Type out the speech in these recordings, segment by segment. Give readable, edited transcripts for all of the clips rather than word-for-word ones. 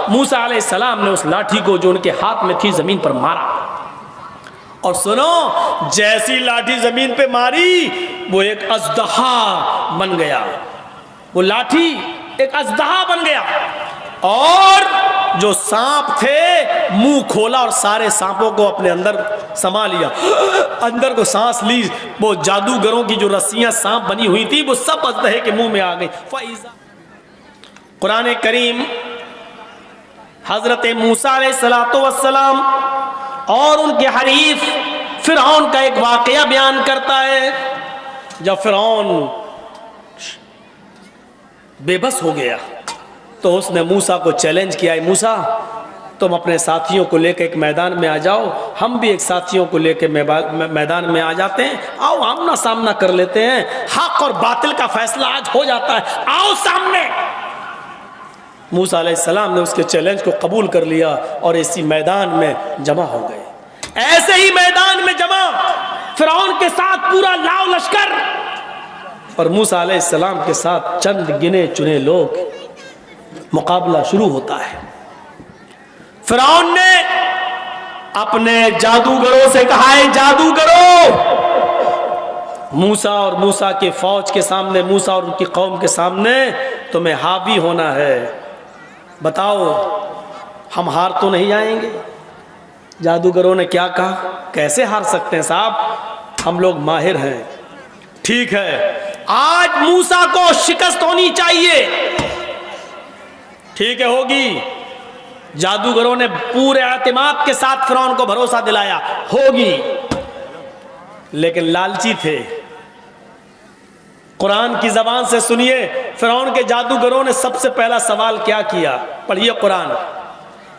موسیٰ علیہ السلام نے اس لاٹھی کو جو ان کے ہاتھ میں تھی زمین پر مارا، اور سنو جیسی لاٹھی زمین پہ ماری وہ ایک اژدہا بن گیا، وہ لاٹھی ایک اژدہا بن گیا، اور جو سانپ تھے منہ کھولا اور سارے سانپوں کو اپنے اندر سما لیا، اندر کو سانس لی، وہ جادوگروں کی جو رسیاں سانپ بنی ہوئی تھی وہ سب اژدہے کے منہ میں آ گئی۔ قرآن کریم حضرت موسیٰ علیہ السلام اور ان کے حریف فرعون کا ایک واقعہ بیان کرتا ہے۔ جب فرعون بے بس ہو گیا تو اس نے موسیٰ کو چیلنج کیا، موسیٰ تم اپنے ساتھیوں کو لے کے ایک میدان میں آ جاؤ، ہم بھی ایک ساتھیوں کو لے کے میدان میں آ جاتے ہیں، آؤ آمنا سامنا کر لیتے ہیں، حق اور باطل کا فیصلہ آج ہو جاتا ہے، آؤ سامنے۔ موسیٰ علیہ السلام نے اس کے چیلنج کو قبول کر لیا اور اسی میدان میں جمع ہو گئے۔ ایسے ہی میدان میں جمع فرعون کے ساتھ پورا لاؤ لشکر اور موسیٰ علیہ السلام کے ساتھ چند گنے چنے لوگ، مقابلہ شروع ہوتا ہے۔ فرعون نے اپنے جادوگروں سے کہا ہے جادوگروں، موسیٰ اور موسیٰ کے فوج کے سامنے، موسیٰ اور ان کی قوم کے سامنے تمہیں حاوی ہونا ہے، بتاؤ ہم ہار تو نہیں جائیں گے؟ جادوگروں نے کیا کہا، کیسے ہار سکتے ہیں صاحب، ہم لوگ ماہر ہیں، ٹھیک ہے آج موسیٰ کو شکست ہونی چاہیے، ٹھیک ہے ہوگی۔ جادوگروں نے پورے اعتماد کے ساتھ فرعون کو بھروسہ دلایا ہوگی، لیکن لالچی تھے۔ قرآن کی زبان سے سنیے فرعون کے جادوگروں نے سب سے پہلا سوال کیا کیا، پڑھیے قرآن،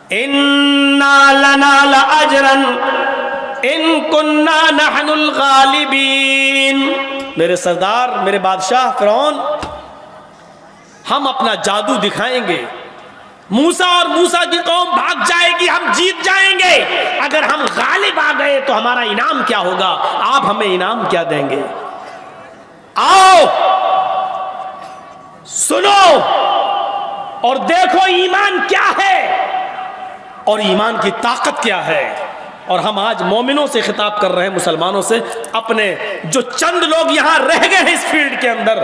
اِنَّا لَنَا لَأَجْرًا إِن كُنَّا نَحْنُ الْغَالِبِينَ، میرے سردار میرے بادشاہ فرعون، ہم اپنا جادو دکھائیں گے، موسیٰ اور موسیٰ کی قوم بھاگ جائے گی، ہم جیت جائیں گے، اگر ہم غالب آ گئے تو ہمارا انعام کیا ہوگا، آپ ہمیں انعام کیا دیں گے؟ آؤ سنو اور دیکھو ایمان کیا ہے اور ایمان کی طاقت کیا ہے۔ اور ہم آج مومنوں سے خطاب کر رہے ہیں، مسلمانوں سے، اپنے جو چند لوگ یہاں رہ گئے ہیں اس فیلڈ کے اندر،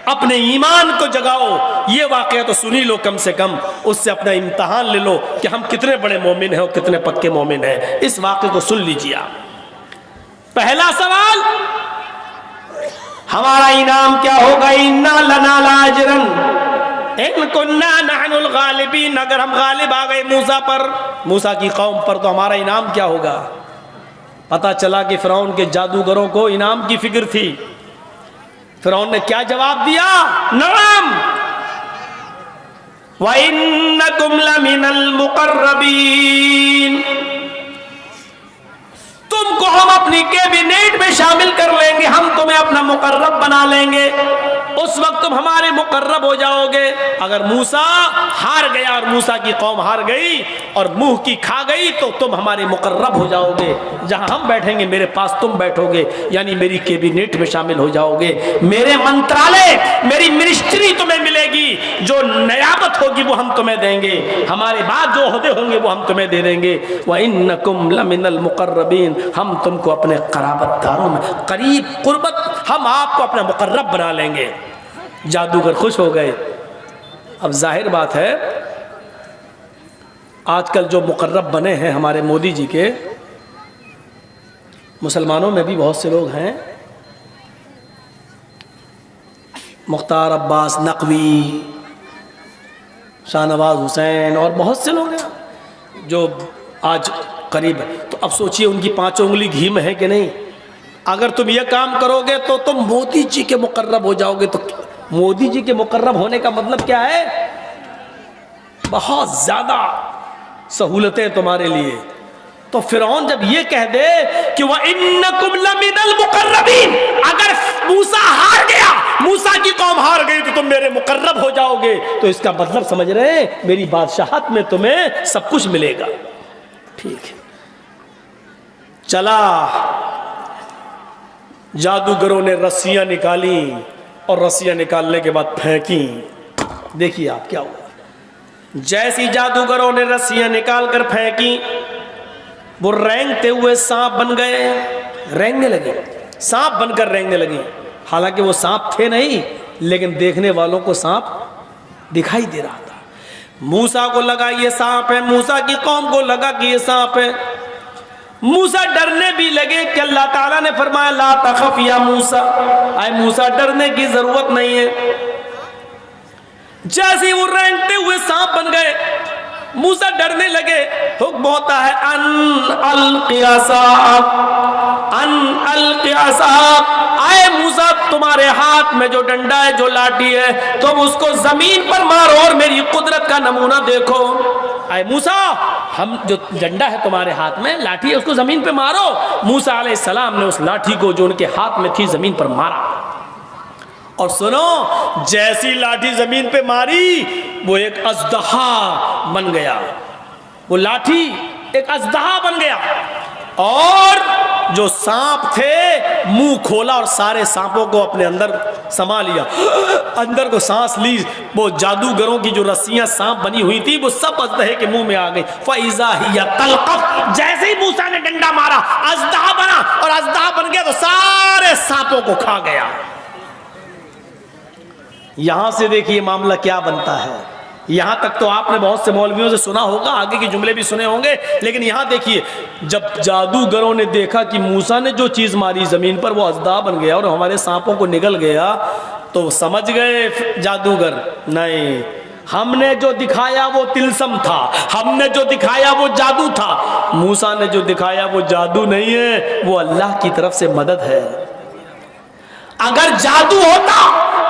اپنے ایمان کو جگاؤ، یہ واقعہ تو سنی لو، کم سے کم اس سے اپنا امتحان لے لو کہ ہم کتنے بڑے مومن ہیں اور کتنے پکے مومن ہیں۔ اس واقعے کو سن لیجیے آپ۔ پہلا سوال، ہمارا انعام کیا ہوگا؟ اِنَّا لَنَا لَأَجْرًا إِن كُنَّا نَحْنُ الْغَالِبِينَ، اگر ہم غالب آ گئے موسیٰ پر، موسیٰ کی قوم پر، تو ہمارا انعام کیا ہوگا؟ پتا چلا کہ فرعون کے جادوگروں کو انعام کی فکر تھی۔ فرعون نے کیا جواب دیا؟ نعم وَإِنَّكُمْ لَمِنَ الْمُقَرَّبِينَ، تم کو ہم اپنی کیبنیٹ میں شامل کر لیں گے، ہم تمہیں اپنا مقرب بنا لیں گے، اس وقت تم ہمارے مقرب ہو جاؤ گے۔ اگر موسیٰ ہار گیا اور موسیٰ کی قوم ہار گئی اور منہ کی کھا گئی تو تم ہمارے مقرب ہو جاؤ گے، جہاں ہم بیٹھیں گے میرے پاس تم بیٹھو گے، یعنی میری کیبنیٹ میں شامل ہو جاؤ گے، میرے منترالے، میری منسٹری تمہیں ملے گی، جو نیابت ہوگی وہ ہم تمہیں دیں گے، ہمارے بعد جو عہدے ہوں گے وہ ہم تمہیں دے دیں گے۔ وَإِنَّكُمْ لَمِنَ الْمُقَرَّبِينَ، ہم تم کو اپنے قرابت داروں میں، قریب قربت، ہم آپ کو اپنا مقرب بنا لیں گے۔ جادوگر خوش ہو گئے۔ اب ظاہر بات ہے آج کل جو مقرب بنے ہیں ہمارے مودی جی کے، مسلمانوں میں بھی بہت سے لوگ ہیں، مختار عباس نقوی، شاہ نواز حسین اور بہت سے لوگ ہیں جو آج قریب ہے۔ تو اب سوچئے ان کی پانچوں انگلی گھی میں ہے کہ نہیں؟ اگر تم یہ کام کرو گے تو تم مودی جی کے مقرب ہو جاؤ گے۔ تو مودی جی کے مقرب ہونے کا مطلب کیا ہے؟ بہت زیادہ سہولتیں تمہارے لیے۔ تو فرعون جب یہ کہہ دے کہ وَإِنَّكُمْ لَمِنَ الْمُقَرَّبِينَ، اگر موسیٰ ہار گیا، موسیٰ کی قوم ہار گئی تو تم میرے مقرب ہو جاؤ گے، تو اس کا مطلب سمجھ رہے ہیں میری بادشاہت میں تمہیں سب کچھ ملے گا۔ ٹھیک ہے، چلا جادوگروں نے رسیاں نکالی اور رسیاں نکالنے کے بعد پھینکی۔ دیکھیے آپ کیا ہوا، جیسی جادوگروں نے رسیاں نکال کر پھینکی وہ رینگتے ہوئے سانپ بن گئے، رینگنے لگے، سانپ بن کر رینگنے لگے۔ حالانکہ وہ سانپ تھے نہیں، لیکن دیکھنے والوں کو سانپ دکھائی دے رہا تھا۔ موسیٰ کو لگا یہ سانپ ہے، موسیٰ کی قوم کو لگا کہ یہ سانپ ہے۔ موسیٰ ڈرنے بھی لگے کہ اللہ تعالیٰ نے فرمایا لا تخف یا موسیٰ، اے موسیٰ ڈرنے کی ضرورت نہیں ہے۔ جیسے وہ رینگتے ہوئے سانپ بن گئے، موسیٰ ڈرنے لگے، حکم ہوتا ہے ان القی عصاک، ان القی عصاک، اے موسیٰ تمہارے ہاتھ میں جو ڈنڈا ہے، جو لاٹھی ہے، تم اس کو زمین پر مارو اور میری قدرت کا نمونہ دیکھو۔ اے موسیٰ ہم جو ڈنڈا ہے تمہارے ہاتھ میں، لاٹھی ہے، اس کو زمین پہ مارو۔ موسیٰ علیہ السلام نے اس لاٹھی کو جو ان کے ہاتھ میں تھی زمین پر مارا، اور سنو جیسی لاٹھی زمین پہ ماری وہ ایک اژدہا بن گیا، وہ لاٹھی ایک اژدہا بن گیا، اور جو سانپ تھے منہ کھولا اور سارے سانپوں کو اپنے اندر سما لیا، اندر کو سانس لی۔ وہ جادوگروں کی جو رسیاں سانپ بنی ہوئی تھی وہ سب اژدہے کے منہ میں آ گئی۔ فَإِذَا هِيَ تَلْقَفُ، جیسے ہی موسیٰ نے ڈنڈا مارا اژدہا بنا، اور اژدہا بن گیا تو سارے سانپوں کو کھا گیا۔ یہاں سے دیکھیے معاملہ کیا بنتا ہے۔ یہاں تک تو آپ نے بہت سے مولویوں سے سنا ہوگا، آگے کے جملے بھی سنے ہوں گے، لیکن یہاں دیکھیے جب جادوگروں نے دیکھا کہ موسیٰ نے جو چیز ماری زمین پر وہ اژدہا بن گیا اور ہمارے سانپوں کو نگل گیا، تو سمجھ گئے جادوگر نہیں، ہم نے جو دکھایا وہ تلسم تھا، ہم نے جو دکھایا وہ جادو تھا، موسیٰ نے جو دکھایا وہ جادو نہیں ہے، وہ اللہ کی طرف سے مدد ہے۔ اگر جادو ہوتا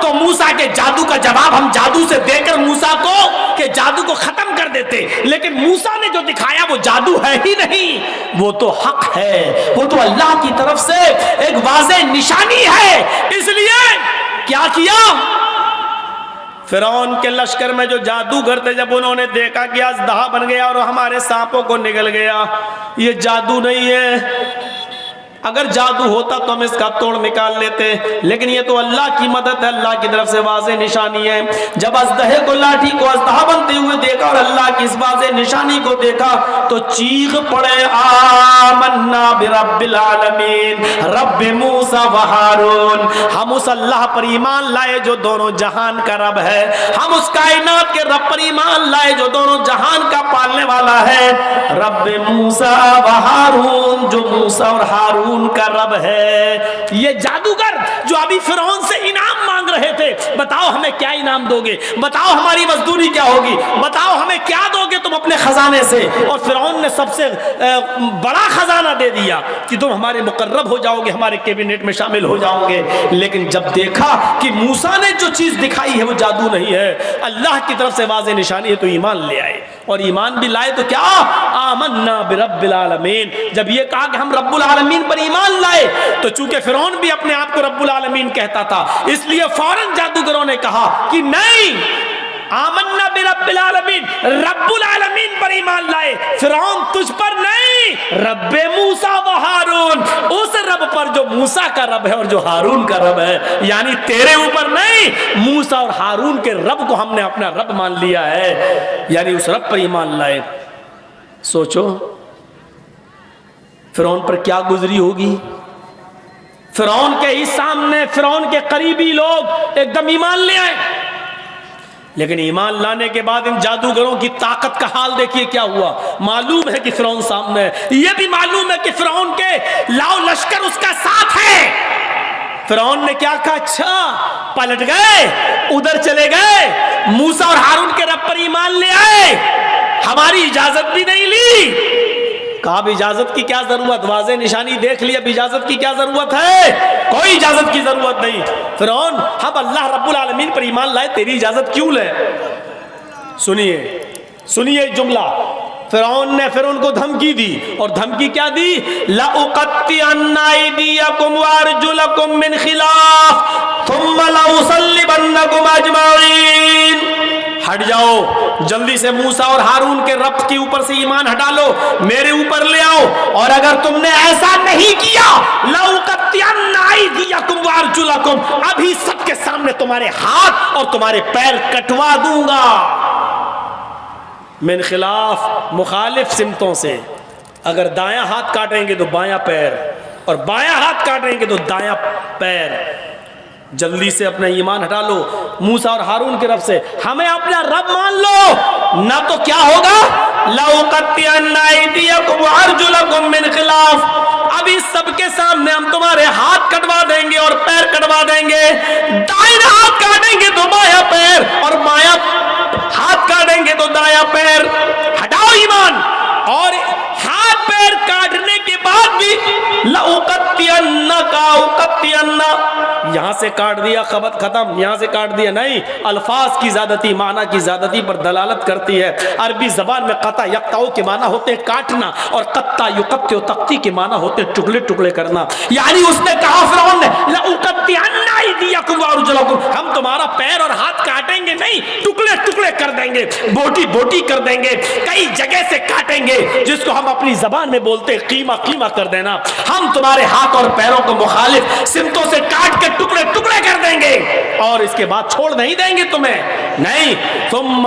تو موسیٰ کے جادو کا جواب ہم جادو سے دے کر موسیٰ کو کہ جادو کو ختم کر دیتے، لیکن موسیٰ نے جو دکھایا وہ جادو ہے ہی نہیں، وہ تو حق ہے، وہ تو اللہ کی طرف سے ایک واضح نشانی ہے۔ اس لیے کیا کیا؟ فرعون کے لشکر میں جو جادوگر تھے، جب انہوں نے دیکھا کہ اژدہا بن گیا اور ہمارے سانپوں کو نگل گیا، یہ جادو نہیں ہے، اگر جادو ہوتا تو ہم اس کا توڑ نکال لیتے، لیکن یہ تو اللہ کی مدد ہے، اللہ کی طرف سے واضح نشانی ہے۔ جب اژدہے کو لاٹھی کو اژدہا بنتے ہوئے دیکھا اور اللہ کی اس واضح نشانی کو دیکھا تو چیخ پڑے آمنا برب العالمین رب موسیٰ و ہارون، ہم اس اللہ پر ایمان لائے جو دونوں جہان کا رب ہے، ہم اس کائنات کے رب پر ایمان لائے جو دونوں جہان کا پالنے والا ہے، رب موسیٰ و ہارون، جو موسیٰ اور ہارون کا رب ہے۔ یہ جادوگر جو ابھی فرعون سے انعام مانگ رہے تھے، بتاؤ ہمیں کیا انعام دو گے، بتاؤ ہماری مزدوری کیا ہوگی، بتاؤ ہمیں کیا دو گے تم اپنے خزانے سے، اور فرعون نے سب سے بڑا خزانہ دے دیا کہ تم ہمارے مقرب ہو جاؤ گے، ہمارے کیبنٹ میں شامل ہو جاؤ گے۔ لیکن جب دیکھا کہ موسیٰ نے جو چیز دکھائی ہے وہ جادو نہیں ہے، اللہ کی طرف سے واضح نشانی ہے، تو ایمان لے آئے، اور ایمان بھی لائے تو کیا؟ آمنا برب العالمین۔ جب یہ کہا کہ ہم رب العالمین پر ایمان لائے، تو چونکہ فرعون بھی اپنے آپ کو رب العالمین کہتا تھا، اس لیے فوراً جادوگروں نے کہا کہ نہیں، آمنا برب العالمین، رب العالمین پر ایمان لائے، فرعون تجھ پر نہیں، رب موسیٰ و ہارون، اس رب پر جو موسیٰ کا رب ہے اور جو ہارون کا رب ہے، یعنی تیرے اوپر نہیں، موسیٰ اور ہارون کے رب کو ہم نے اپنا رب مان لیا ہے، یعنی اس رب پر ایمان لائے۔ سوچو فرعون پر کیا گزری ہوگی؟ فرعون کے ہی سامنے فرعون کے قریبی لوگ ایک دم ایمان لے آئے، لیکن ایمان لانے کے بعد ان جادوگروں کی طاقت کا حال دیکھیے کیا ہوا۔ معلوم ہے کہ فرعون سامنے ہے، یہ بھی معلوم ہے کہ فرعون کے لاؤ لشکر اس کا ساتھ ہے۔ فرعون نے کیا کہا؟ اچھا، پلٹ گئے، ادھر چلے گئے، موسیٰ اور ہارون کے رب پر ایمان لے آئے، ہماری اجازت بھی نہیں لی۔ کہا اب اجازت کی کیا ضرورت، واضح نشانی دیکھ لی، اب اجازت کی کیا ضرورت ہے؟ کوئی اجازت کی ضرورت نہیں۔ فرعون ہم اللہ رب العالمین پر ایمان لائے، تیری اجازت کیوں لے؟ سنیے جملہ، فرعون نے پھر ان کو دھمکی دی، اور دھمکی کیا دی؟ لَأُقَطِّعَنَّ أَيْدِيَكُمْ وَأَرْجُلَكُمْ مِنْ خِلَافٍ ثُمَّ لَأُصَلِّبَنَّكُمْ أَجْمَعِينَ۔ ہٹ جاؤ، جلدی سے موسیٰ اور ہارون کے رب کے اوپر سے ایمان ہٹا لو، میرے اوپر لے آؤ، اور اگر تم نے ایسا نہیں کیا لَأُقَطِّعَنَّ أَيْدِيَكُمْ وَأَرْجُلَكُمْ، ابھی سب کے سامنے تمہارے ہاتھ اور تمہارے پیر کٹوا دوں گا۔ من خلاف مخالف سمتوں سے. اگر دایاں ہاتھ کاٹیں گے تو بایاں پیر اور بایاں ہاتھ کاٹیں گے تو دایاں پیر. جلدی سے اپنا ایمان ہٹا لو موسیٰ اور ہارون کی رب سے. ہمیں اپنا رب مان لو نہ تو کیا ہوگا لَأُقَطِّعَنَّ أَيْدِيَكُمْ وَأَرْجُلَكُمْ مِنْ خِلَافٍ. ابھی سب کے سامنے ہم تمہارے ہاتھ کٹوا دیں گے اور پیر کٹوا دیں گے. دائیں ہاتھ کاٹیں گے تو بایاں پیر اور بایاں ہاتھ کاٹیں گے تو دایاں پیر. ہٹاؤ ایمان. اور ہاتھ پیر کاٹنے کے بعد بھی لَأُقَطِّعَنَّكَ أُقَطِّعَنَّ یہاں سے کاٹ دیا خبر ختم, یہاں سے کاٹ دیا نہیں. الفاظ کی زیادتی معنی کی زیادتی پر دلالت کرتی ہے. عربی زبان میں قطع یقطع کے معنی ہوتے ہیں کاٹنا اور قطع یقطع تقطی کے معنی ہوتے ہیں ٹکڑے ٹکڑے کرنا. یعنی اس نے کہا فرعون نے لَأُقَطِّعَنَّ أَيْدِيَكُمْ وَأَرْجُلَكُمْ ہم تمہارا پیر اور ہاتھ کاٹیں گے نہیں, ٹکڑے ٹکڑے کر دیں گے, بوٹی بوٹی کر دیں گے, کئی جگہ سے کاٹیں گے جس کو ہم اپنی زبان میں بولتے ہیں قیمہ قیمہ کر دینا. ہم تمہارے ہاتھ اور پیروں کو مخالف سمتوں سے کاٹ کے ٹکڑے ٹکڑے کر دیں گے اور اس کے بعد چھوڑ نہیں دیں گے تمہیں. نہیں ثم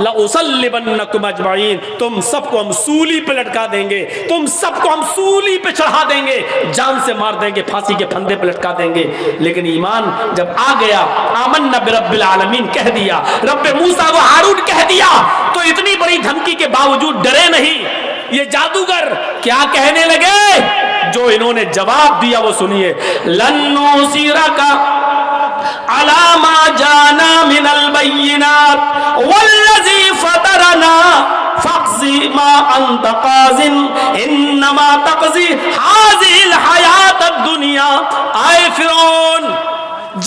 لأصلبنکم اجمعین تم سب کو ہم سولی پہ لٹکا دیں گے, تم سب کو ہم سولی پہ چڑھا دیں گے, جان سے مار دیں گے, پھانسی کے پھندے پہ لٹکا دیں گے. لیکن ایمان جب آ گیا آمنا برب العالمین کہہ دیا, رب موسیٰ و ہارون کہہ دیا تو اتنی بڑی دھمکی کے باوجود ڈرے نہیں. یہ جادوگر کیا کہنے لگے جو انہوں نے جواب دیا وہ سنیے. لن نُصِرَكَ عَلَى مَا جَاءَنَا مِنَ الْبَيِّنَاتِ وَالَّذِي فَطَرَنَا فَاقْضِ مَا أَنْتَ قَاضٍ إِنَّمَا تَقْضِي هَٰذِهِ الْحَيَاةَ الدُّنْيَا. آئے فرعون,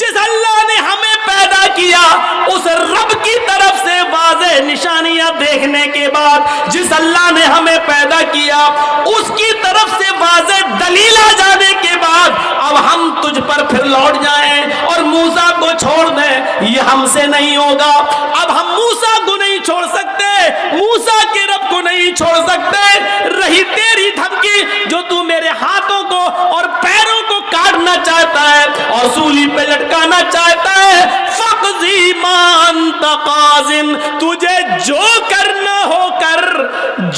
جس اللہ نے ہمیں پیدا کیا اس رب کی طرف سے واضح نشانیاں دیکھنے کے بعد, جس اللہ نے ہمیں پیدا کیا اس کی طرف سے واضح دلیل آ جانے کے بعد اب ہم تجھ پر پھر لوٹ جائیں اور موسیٰ کو چھوڑ دیں, یہ ہم سے نہیں ہوگا. اب ہم موسیٰ کو نہیں چھوڑ سکتے, موسیٰ کے رب کو نہیں چھوڑ سکتے. رہی تیری دھمکی جو تو میرے ہاتھوں کو اور پیروں کو کاٹنا چاہتا ہے اور سولی پہ لٹکانا چاہتا ہے, فَقْضِ مَا أَنْتَ قَاضٍ تجھے جو کرنا ہو کر,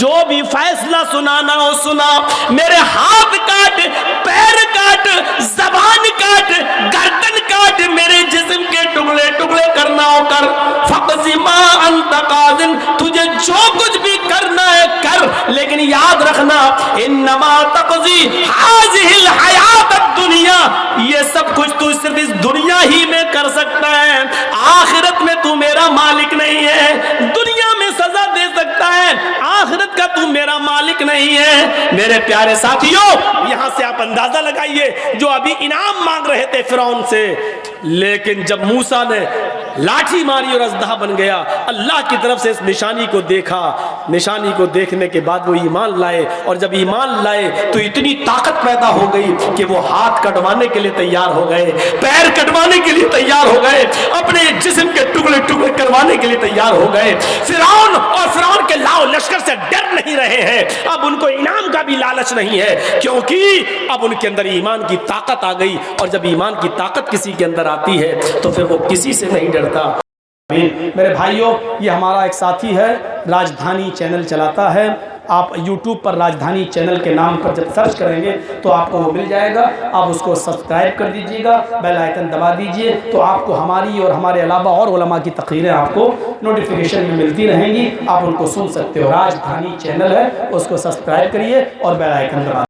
جو بھی فیصلہ سنانا ہو سنا. میرے ہاتھ کاٹ, پیر کاٹ, زبان کاٹ, گردن کاٹ, میرے جسم کے ٹکڑے ٹکڑے کرنا ہو کر. فَقْضِ مَا أَنْتَ قَاضٍ تجھے جو کچھ بھی کرنا ہے کر, لیکن یاد رکھنا إِنَّمَا تَقْضِي هَٰذِهِ الْحَيَاةَ الدُّنْيَا یہ سب کچھ تو صرف اس دنیا ہی میں کر سکتا ہے, آخرت میں تو میرا مالک نہیں ہے. دنیا میں سزا دے سکتا ہے, آخرت کا تو میرا مالک نہیں ہے. میرے پیارے ساتھیوں یہاں سے آپ اندازہ لگائیے جو ابھی انعام مانگ رہے تھے فرعون سے, لیکن جب موسیٰ نے لاٹھی ماری اور اژدہا بن گیا, اللہ کی طرف سے اس نشانی کو دیکھا, نشانی کو دیکھنے کے بعد وہ ایمان لائے, اور جب ایمان لائے تو اتنی طاقت پیدا ہو گئی کہ وہ ہاتھ کٹوانے کے لیے تیار ہو گئے, پیر کٹوانے کے لیے تیار ہو گئے, اپنے جسم کے ٹکڑے ٹکڑے کروانے کے لیے تیار ہو گئے. فرعون اور فرعون کے لاؤ لشکر سے ڈر نہیں رہے ہیں, اب ان کو انعام کا بھی لالچ نہیں ہے کیونکہ اب ان کے اندر ایمان کی طاقت آ گئی, اور جب ایمان کی طاقت کسی کے اندر آتی ہے تو پھر وہ کسی سے نہیں ڈرتا. میرے بھائیوں یہ ہمارا ایک ساتھی ہے, راجدھانی چینل چلاتا ہے. آپ یوٹیوب پر راجدھانی چینل کے نام پر جب سرچ کریں گے تو آپ کو وہ مل جائے گا, آپ اس کو سبسکرائب کر دیجئے گا, بیل آئیکن دبا دیجئے تو آپ کو ہماری اور ہمارے علاوہ اور علماء کی تقریریں آپ کو نوٹیفیکیشن میں ملتی رہیں گی, آپ ان کو سن سکتے ہو. راجدھانی چینل ہے, اس کو سبسکرائب کریے اور بیل آئیکن دبا